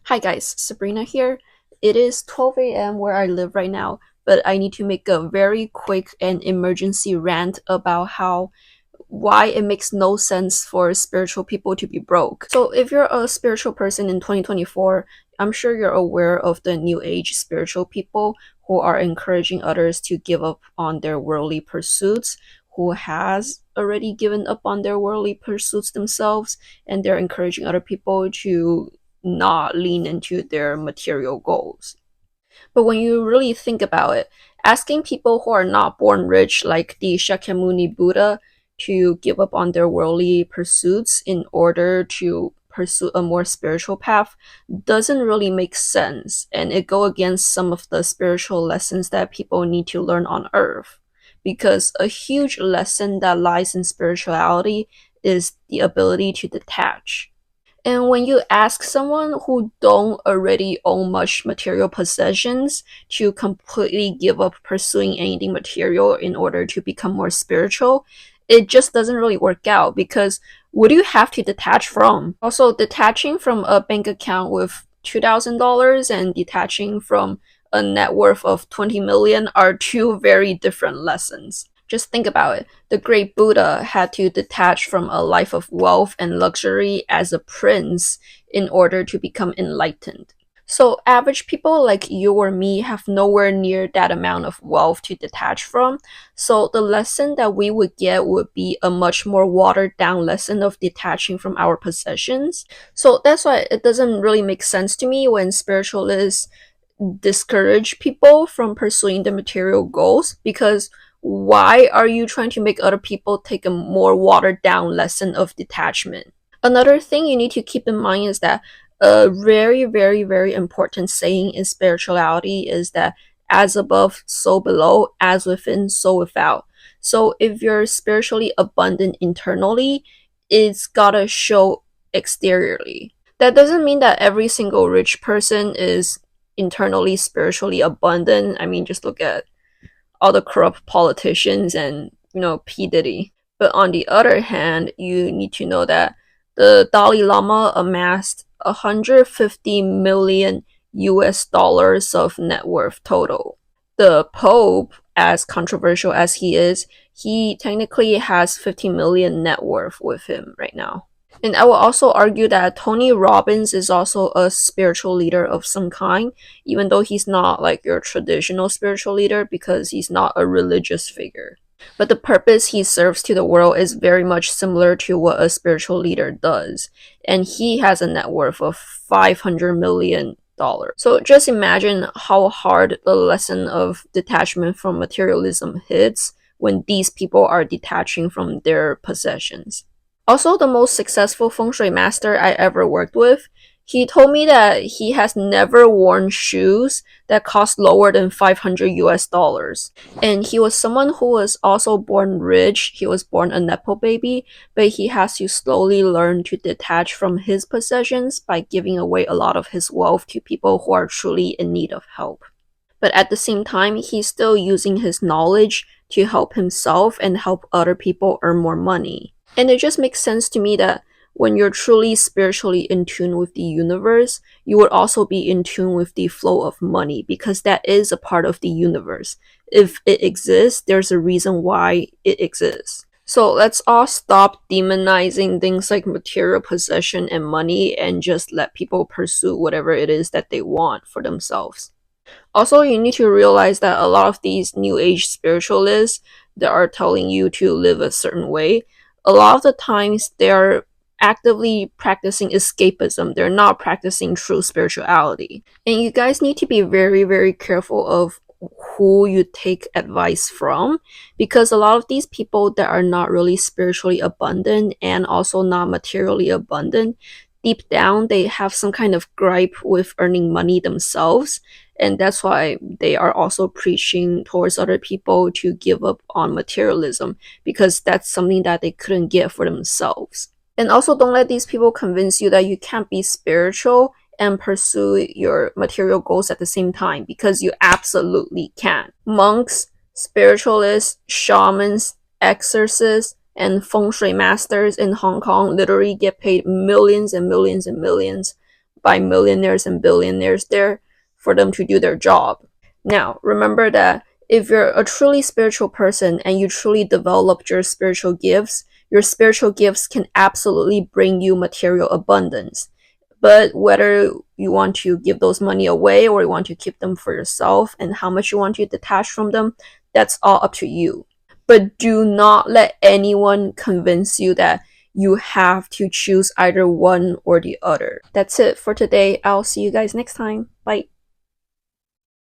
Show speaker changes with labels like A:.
A: Hi guys, Sabrina here. It is 12 a.m. where I live right now, but I need to make a very quick and emergency rant about why it makes no sense for spiritual people to be broke. So if you're a spiritual person in 2024, I'm sure you're aware of the new age spiritual people who are encouraging others to give up on their worldly pursuits, who has already given up on their worldly pursuits themselves, and they're encouraging other people to not lean into their material goals. But when you really think about it, asking people who are not born rich, like the Shakyamuni Buddha, to give up on their worldly pursuits in order to pursue a more spiritual path doesn't really make sense, and it go against some of the spiritual lessons that people need to learn on earth. Because a huge lesson that lies in spirituality is the ability to detach. And when you ask someone who don't already own much material possessions to completely give up pursuing anything material in order to become more spiritual, it just doesn't really work out because what do you have to detach from? Also, detaching from a bank account with $2,000 and detaching from a net worth of 20 million are two very different lessons. Just think about it. The great Buddha had to detach from a life of wealth and luxury as a prince in order to become enlightened. So, average people like you or me have nowhere near that amount of wealth to detach from. So, the lesson that we would get would be a much more watered down lesson of detaching from our possessions. So, that's why it doesn't really make sense to me when spiritualists discourage people from pursuing the material goals, because why are you trying to make other people take a more watered down lesson of detachment? Another thing you need to keep in mind is that a very, very, very important saying in spirituality is that as above, so below, as within, so without. So if you're spiritually abundant internally, it's gotta show exteriorly. That doesn't mean that every single rich person is internally spiritually abundant. I mean, just look at all the corrupt politicians and, P. Diddy. But on the other hand, you need to know that the Dalai Lama amassed 150 million US dollars of net worth total. The Pope, as controversial as he technically has 50 million net worth with him right now. And I will also argue that Tony Robbins is also a spiritual leader of some kind, even though he's not like your traditional spiritual leader because he's not a religious figure. But the purpose he serves to the world is very much similar to what a spiritual leader does. And he has a net worth of $500 million. So just imagine how hard the lesson of detachment from materialism hits when these people are detaching from their possessions. Also, the most successful feng shui master I ever worked with, he told me that he has never worn shoes that cost lower than 500 US dollars. And he was someone who was also born rich. He was born a Nepo baby, but he has to slowly learn to detach from his possessions by giving away a lot of his wealth to people who are truly in need of help. But at the same time, he's still using his knowledge to help himself and help other people earn more money. And it just makes sense to me that when you're truly spiritually in tune with the universe, you would also be in tune with the flow of money because that is a part of the universe. If it exists, there's a reason why it exists. So let's all stop demonizing things like material possession and money and just let people pursue whatever it is that they want for themselves. Also, you need to realize that a lot of these new age spiritualists that are telling you to live a certain way, a lot of the times they're actively practicing escapism. They're not practicing true spirituality. And you guys need to be very, very careful of who you take advice from, because a lot of these people that are not really spiritually abundant and also not materially abundant, deep down they have some kind of gripe with earning money themselves, and that's why they are also preaching towards other people to give up on materialism, because that's something that they couldn't get for themselves. And also, don't let these people convince you that you can't be spiritual and pursue your material goals at the same time, because you absolutely can. Monks, spiritualists, shamans, exorcists, and feng shui masters in Hong Kong literally get paid millions and millions and millions by millionaires and billionaires there for them to do their job. Now, remember that if you're a truly spiritual person and you truly developed your spiritual gifts can absolutely bring you material abundance. But whether you want to give those money away or you want to keep them for yourself and how much you want to detach from them, that's all up to you. But do not let anyone convince you that you have to choose either one or the other. That's it for today. I'll see you guys next time. Bye.